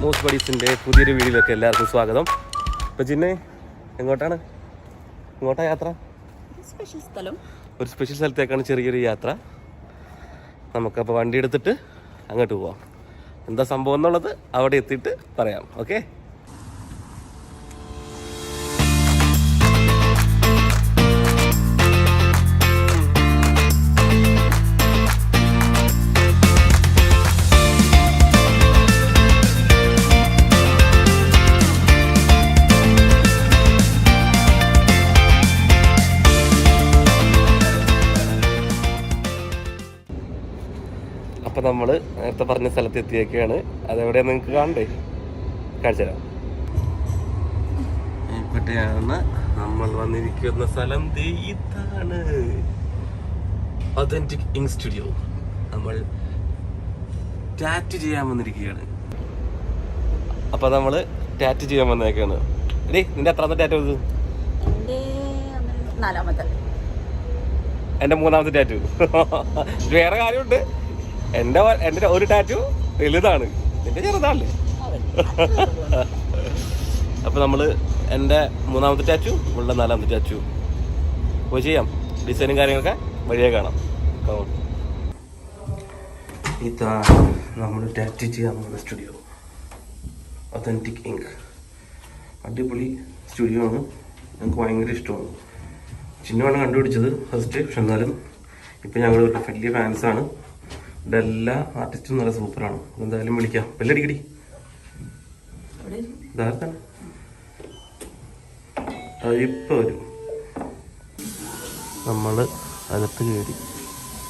Most ബഡീസിൻ്റെ പുതിയൊരു വീഡിയോയിലേക്ക് എല്ലാവർക്കും സ്വാഗതം. അപ്പോൾ ജിന്നെ എങ്ങോട്ടാണ്? എങ്ങോട്ടാണ് യാത്ര? ഒരു സ്പെഷ്യൽ സ്ഥലത്തേക്കാണ് ചെറിയൊരു യാത്ര. നമുക്കപ്പോൾ വണ്ടി എടുത്തിട്ട് അങ്ങോട്ട് പോവാം. എന്താ സംഭവം എന്നുള്ളത് അവിടെ എത്തിയിട്ട് പറയാം. ഓക്കെ. അപ്പോൾ നമ്മൾ നേരത്തെ പറഞ്ഞ സ്ഥലത്ത് എത്തിയൊക്കെയാണ്. അതെവിടെയാണ് നിങ്ങൾക്ക് കാണണ്ടേ? കാണിച്ചു തരാം. ഇവിടെയാണ് നമ്മൾ വന്നിരിക്കുന്ന സ്ഥലം. ഇതാണ് ഒതന്റിക് ഇങ്ക് സ്റ്റുഡിയോ. നമ്മൾ ടാറ്റു ചെയ്യാൻ വന്നിരിക്കുകയാണ്. അപ്പോൾ നമ്മൾ ടാറ്റു ചെയ്യാൻ വന്നേക്കാണ്. എടീ, നിന്റെ എത്രാമത്തെ ടാറ്റു ഇത്? എൻ്റെ മൂന്നാമത്തെ ടാറ്റു. വേറെ കാര്യമുണ്ട്. എൻ്റെ ഒരു ടാറ്റു വലുതാണ്, എൻ്റെ ചെറുതാണല്ലേ. അപ്പോൾ നമ്മൾ എൻ്റെ മൂന്നാമത്തെ ടാറ്റു, ഇവളുടെ നാലാമത്തെ ടാറ്റു പോയി ചെയ്യാം. ഡിസൈനും കാര്യങ്ങളൊക്കെ വഴിയെ കാണാം. ഇതാണ് നമ്മൾ ടാറ്റു ചെയ്യാൻ പോകുന്ന സ്റ്റുഡിയോ, ഒതന്റിക് ഇങ്ക്. അടിപൊളി സ്റ്റുഡിയോ ആണ്, ഞങ്ങൾക്ക് ഭയങ്കര ഇഷ്ടമാണ്. ചിഹ്നമാണ് കണ്ടുപിടിച്ചത് ഫസ്റ്റ്. പക്ഷെ എന്നാലും ഇപ്പം ഞങ്ങൾ വലിയ ഫാൻസാണ്. ഇവിടെ എല്ലാ ആർട്ടിസ്റ്റും നല്ല സൂപ്പറാണ്. എന്തായാലും വിളിക്കാം. ബെല്ലടിക്കടി. ഇതാർക്കാണ്? ഇപ്പം വരും. നമ്മൾ അകത്ത് കയറി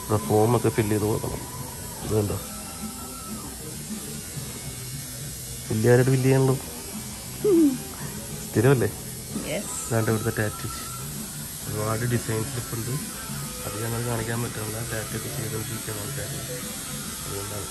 ഇവിടെ ഫോമൊക്കെ ഫില്ല് ചെയ്ത് കൊടുക്കണം. ഇതുണ്ടോ, ഫില്ല് ചെയ്യാനായിട്ട് ഫില്ല് ചെയ്യാനുള്ളൂ. സ്ഥിരമല്ലേ? അതാണ്ട് ഇവിടുത്തെ ടാറ്റു ഒരുപാട് ഡിസൈൻസ് ഇപ്പം ഉണ്ട്. അത് ഞങ്ങൾ കാണിക്കാൻ പറ്റില്ല. ടാറ്റു ഒക്കെ ചെയ്തുകൊണ്ടിരിക്കുന്ന ആൾക്കാർ. അതുകൊണ്ടാണ്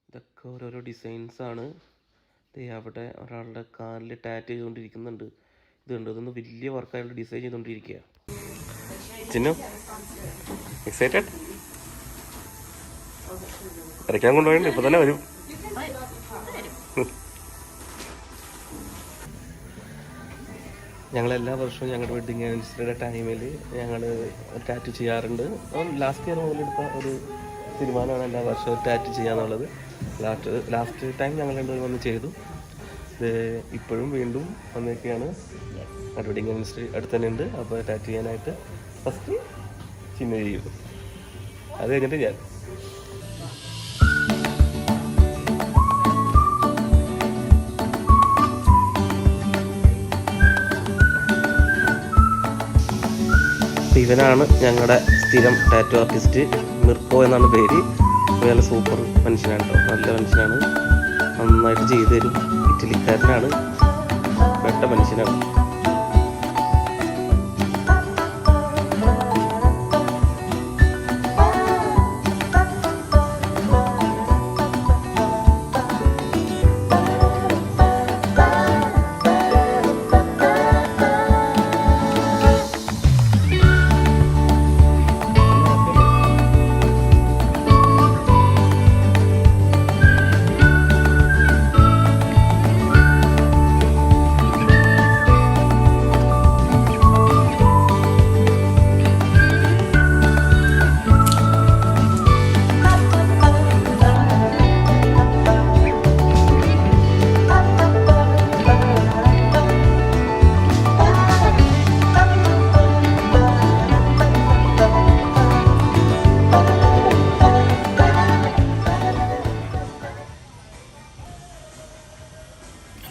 ഇതൊക്കെ ഓരോരോ ഡിസൈൻസാണ്. അവിടെ ഒരാളുടെ കാലിൽ ടാറ്റ് ചെയ്തുകൊണ്ടിരിക്കുന്നുണ്ട്. ഇതുണ്ട്, ഇതൊന്ന് വലിയ വർക്കായിട്ട് ഡിസൈൻ ചെയ്തുകൊണ്ടിരിക്കുക. ചിന്നു എക്സൈറ്റഡ്? വരയ്ക്കാൻ കൊണ്ടുപോയിട്ടുണ്ട്. ഇപ്പം തന്നെ വരും. ഞങ്ങളെല്ലാ വർഷവും ഞങ്ങളുടെ വെഡിങ് ആനിവേഴ്സറിയുടെ ടൈമിൽ ഞങ്ങൾ ടാറ്റു ചെയ്യാറുണ്ട്. ലാസ്റ്റ് ഇയർ മുതലെടുത്ത ഒരു തീരുമാനമാണ് എല്ലാ വർഷവും ടാറ്റു ചെയ്യാന്നുള്ളത്. ലാസ്റ്റ് ടൈം ഞങ്ങൾ രണ്ടുപേരും വന്ന് ചെയ്തു. ഇപ്പോഴും വീണ്ടും വന്നൊക്കെയാണ്. വെഡിങ് ആനിവേഴ്സറി അടുത്ത് തന്നെ ഉണ്ട്. അപ്പോൾ ടാറ്റു ചെയ്യാനായിട്ട് ഫസ്റ്റ് ചിഹ്നം ചെയ്യും. അത് കഴിഞ്ഞിട്ട് ഞാൻ. ഇവനാണ് ഞങ്ങളുടെ സ്ഥിരം ടാറ്റു ആർട്ടിസ്റ്റ്. മിർക്കോ എന്നാണ് പേര്. നല്ല സൂപ്പർ മനുഷ്യനാണ് കേട്ടോ, നല്ല മനുഷ്യനാണ്. നന്നായിട്ട് ചെയ്തു തരും. ഇറ്റലിക്കാരനാണ്, പെട്ട മനുഷ്യനാണ്.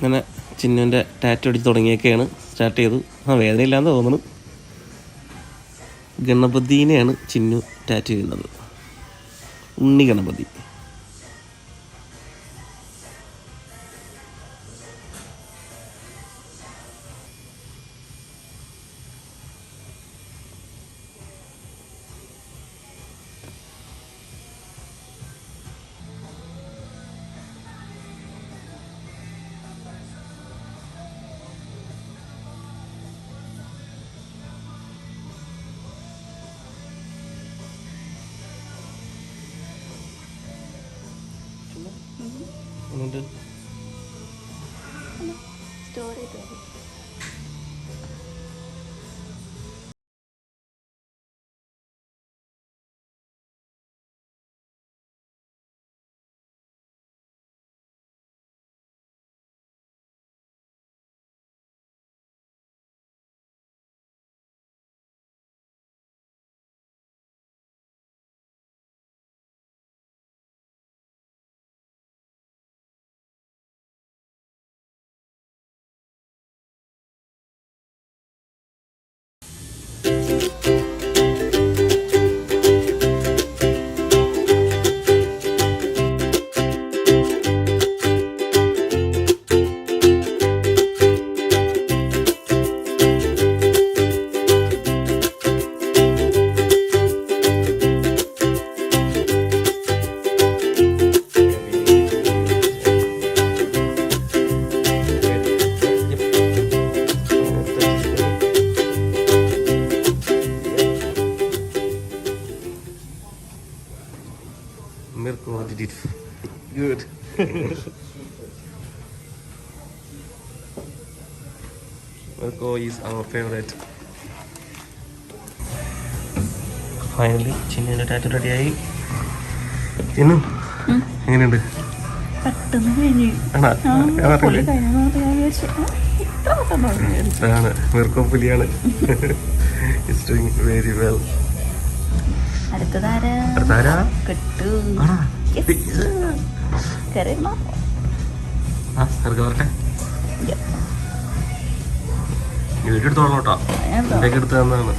അങ്ങനെ ചിന്നുവിൻ്റെ ടാറ്റു അടിച്ച് തുടങ്ങിയൊക്കെയാണ്. സ്റ്റാർട്ട് ചെയ്തു. വേദനയില്ലാന്ന് തോന്നുന്നു. ഗണപതിനെയാണ് ചിന്നു ടാറ്റു ചെയ്യുന്നത്. ഉണ്ണി ഗണപതി. എന്നിട്ട് സ്റ്റോർ ചെയ്ത് മതി. Mirko did it good. Mirko is our favorite. Finally ചിന്നുവിൻ്റെ ടാറ്റു റെഡിയായി. ചിന്നു എങ്ങനെയുണ്ട്? പെട്ടെന്ന് കഴിഞ്ഞു. എന്താണ് മിർക്കോ പുലിയാണ്. It's doing very well. അടുത്താരാ? വരട്ടെ. വീഡിയോ എടുത്തോളാം കേട്ടോ. എന്തൊക്കെ എടുത്ത് തന്നാണ്.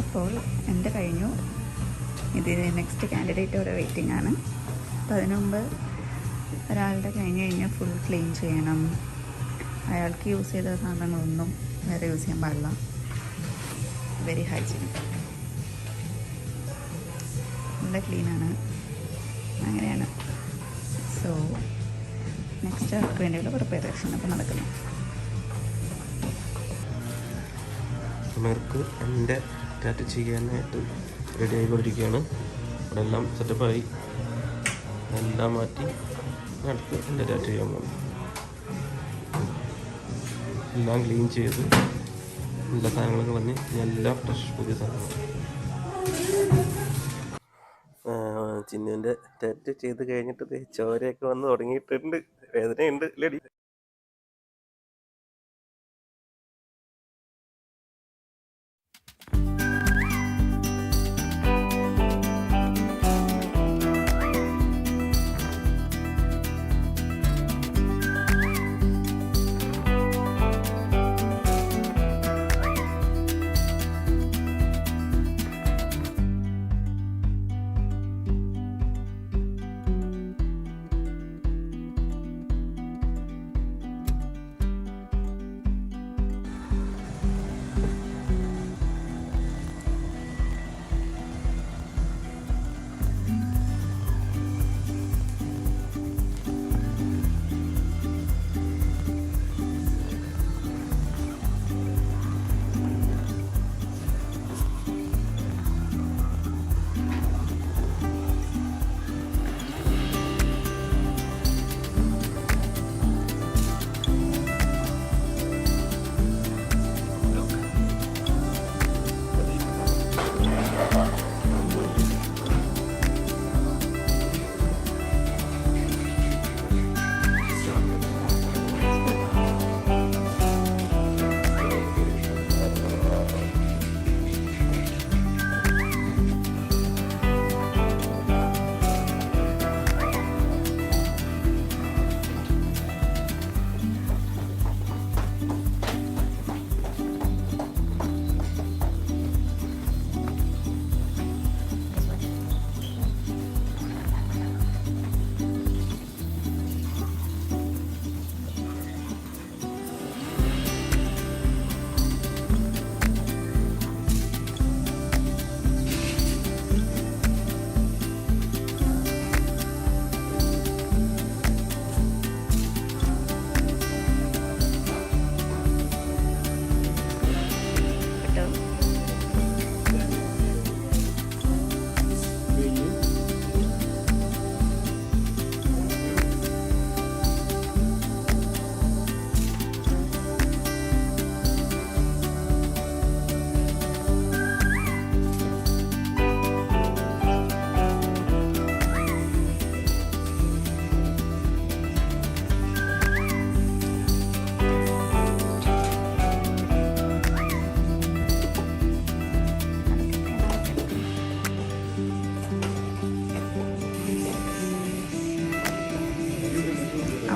അപ്പോൾ എൻ്റെ കഴിഞ്ഞു. ഇതിന് നെക്സ്റ്റ് കാൻഡിഡേറ്റ് ഇവിടെ വെയിറ്റിംഗ് ആണ്. അപ്പോൾ അതിനു മുമ്പ് ഒരാളുടെ കഴിഞ്ഞ് ഫുൾ ക്ലീൻ ചെയ്യണം. അയാൾക്ക് യൂസ് ചെയ്ത സാധനങ്ങളൊന്നും വേറെ യൂസ് ചെയ്യാൻ പാടില്ല. വെരി ഹൈജീനിക്, നല്ല ക്ലീനാണ്. അങ്ങനെയാണ്. സോ നെക്സ്റ്റ് അവർക്ക് വേണ്ടിയുള്ള പ്രിപ്പറേഷൻ അപ്പോൾ നടക്കുന്നു. മിർക്ക് എൻ്റെ ടാറ്റു ചെയ്യാനായിട്ട് റെഡി ആയിക്കൊണ്ടിരിക്കുകയാണ്. ഇവിടെ എല്ലാം സെറ്റപ്പായി, എല്ലാം മാറ്റി അടുത്ത് എൻ്റെ ടാറ്റു ചെയ്യാൻ പോകും. എല്ലാം ക്ലീൻ ചെയ്ത് എല്ലാ സാധനങ്ങളും കളഞ്ഞ് എല്ലാം ഫ്രഷ് പുതിയ സാധനങ്ങൾ. ചിന്നുവിൻ്റെ ടാറ്റു ചെയ്ത് കഴിഞ്ഞിട്ട് ചോരയൊക്കെ വന്ന് തുടങ്ങിയിട്ടുണ്ട്. വേദനയുണ്ട് ലേഡി.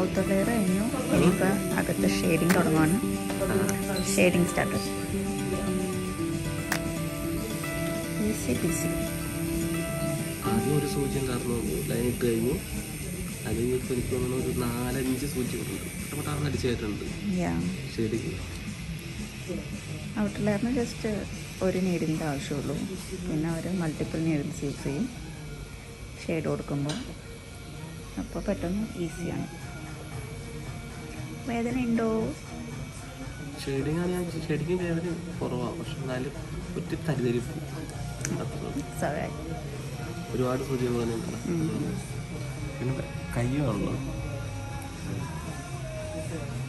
ഔട്ടർ ലെയർ കഴിഞ്ഞു. ഇനിയിപ്പോൾ അകത്ത് ഷെയ്ഡിങ് തുടങ്ങുവാണ്. Shading start. Easy peasy. ആദ്യം ഒരു സൂചി ഉണ്ടായിരുന്നു, ലൈൻ ഇട്ട് കഴിഞ്ഞു. അത് കഴിഞ്ഞപ്പോൾ എനിക്ക് തോന്നുന്നു ഒരു 4-5 സൂചികളുണ്ട്. പെട്ടെന്ന് അടിച്ചായിട്ടുണ്ട് ഷെയ്ഡിങ്. ഔട്ടർ ലെയറിന് ജസ്റ്റ് ഒരു നീഡിൻ്റെ ആവശ്യമുള്ളൂ. പിന്നെ അവർ മൾട്ടിപ്പിൾ നീഡിൽസ് യൂസ് ചെയ്യും ഷെയ്ഡ് കൊടുക്കുമ്പോൾ. അപ്പോൾ പെട്ടെന്ന് ഈസിയാണ്. വേദന ഉണ്ടോ? ഷെയ്ഡിങ് ആണ്. ഞാൻ ഷെയ്ഡിങ് വേദന കുറവാണ്, പക്ഷെ എന്നാലും ഒറ്റ തരിതരിപ്പ്. ഒരുപാട് സൂചികൾ തന്നെ ഉണ്ടല്ലോ. പിന്നെ കയ്യാണല്ലോ.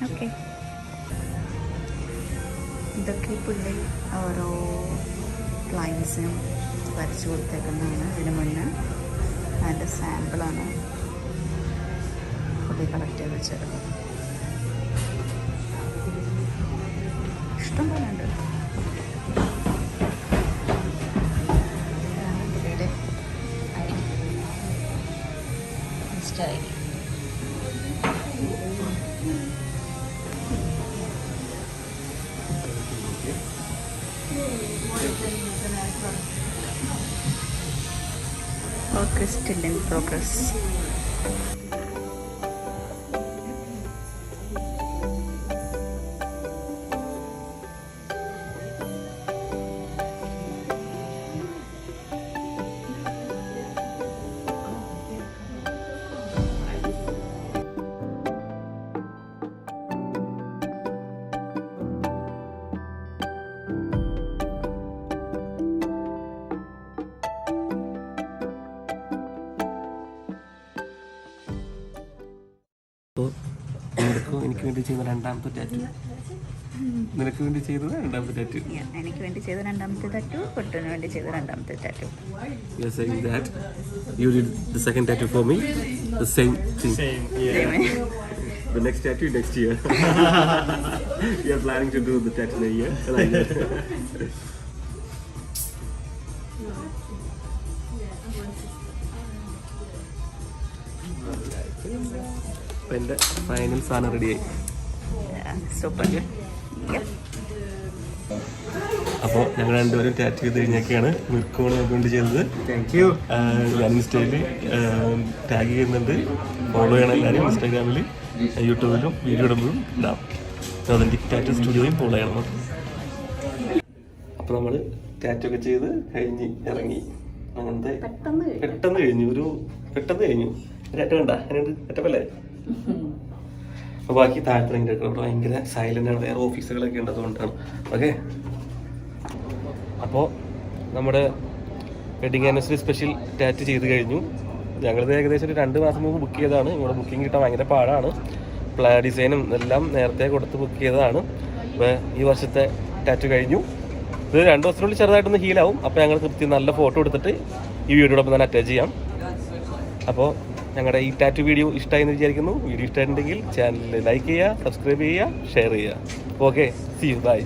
ഓക്കെ, ഇതൊക്കെ പുള്ളി ഓരോ ക്ലയൻസിനും വരച്ചു കൊടുത്തേക്കുന്നതാണ്. ഇതിന് മുന്നേ അതിൻ്റെ സാമ്പിളാണ് പുള്ളി കളക്ട് ചെയ്ത് വെച്ചത്. ഇഷ്ടം പോലെ ഉണ്ട്. പുള്ളിയുടെ ID, insta ID. Work is still in progress. അപ്പോൾ എനിക്ക് വേണ്ടി ചെയ്ത രണ്ടാമത്തെ ടാറ്റു. നിനക്ക് വേണ്ടി ചെയ്തത് രണ്ടാമത്തെ ടാറ്റു. എനിക്ക് വേണ്ടി ചെയ്ത രണ്ടാമത്തെ ടാറ്റു, പൊട്ടിന് വേണ്ടി ചെയ്ത രണ്ടാമത്തെ tattoo. You are saying that you did the second tattoo for me, the same thing. Same, yeah. The next tattoo next year. We are planning to do the tattoo in a year. Like that. അപ്പോൾ എൻ്റെ final സാധനം റെഡിയായി. Super. അപ്പോൾ ഞങ്ങൾ രണ്ടുപേരും tattoo ചെയ്ത് കഴിഞ്ഞൊക്കെയാണ് മിർക്കോണ് കൊണ്ട് ചെയ്തത്. Thank you. ഞാൻ ഇൻസ്റ്റയിൽ ടാഗ് ചെയ്യുന്നുണ്ട്. ഫോളോ ചെയ്യണം എല്ലാവരും. ഇൻസ്റ്റാഗ്രാമിൽ യൂട്യൂബിലും വീഡിയോ ഇടുമ്പോഴും ഇടാം. ഒതൻറ്റിക് ടാറ്റു സ്റ്റുഡിയോയും ഫോളോ ചെയ്യണം. അപ്പോൾ നമ്മൾ ടാറ്റു ഒക്കെ ചെയ്ത് കഴിഞ്ഞ് ഇറങ്ങി. അങ്ങനത്തെ പെട്ടെന്ന് കഴിഞ്ഞു. ടാറ്റു കണ്ട അതിനുണ്ട് സെറ്റപ്പല്ലേ? അപ്പോൾ ബാക്കി താഴത്തെ അവിടെ ഭയങ്കര സൈലൻ്റ് ആണ്. വേറെ ഓഫീസുകളൊക്കെ ഉണ്ട്, അതുകൊണ്ടാണ്. ഓക്കെ, അപ്പോൾ നമ്മുടെ വെഡിങ് ആനിവേഴ്സറി സ്പെഷ്യൽ ടാറ്റു ചെയ്ത് കഴിഞ്ഞു. ഞങ്ങളിത് ഏകദേശം ഒരു 2 മാസം മുമ്പ് ബുക്ക് ചെയ്തതാണ്. ഇവിടെ ബുക്കിംഗ് കിട്ടാൻ ഭയങ്കര പാടാണ്. ഡിസൈനും എല്ലാം നേരത്തെ കൊടുത്ത് ബുക്ക് ചെയ്തതാണ്. അപ്പോൾ ഈ വർഷത്തെ ടാറ്റു കഴിഞ്ഞു. ഇത് 2 ദിവസത്തിനുള്ളിൽ ചെറുതായിട്ടൊന്ന് ഹീലാവും. അപ്പോൾ ഞങ്ങൾ കൃത്യം നല്ല ഫോട്ടോ എടുത്തിട്ട് ഈ വീഡിയോടൊപ്പം തന്നെ അറ്റാച്ച് ചെയ്യാം. അപ്പോൾ ഞങ്ങളുടെ ഈ ടാറ്റു വീഡിയോ ഇഷ്ടമായി എന്ന് വിചാരിക്കുന്നു. വീഡിയോ ഇഷ്ടമായിട്ടുണ്ടെങ്കിൽ ചാനൽ ലൈക്ക് ചെയ്യുക, സബ്സ്ക്രൈബ് ചെയ്യുക, ഷെയർ ചെയ്യുക. Okay, see you, by.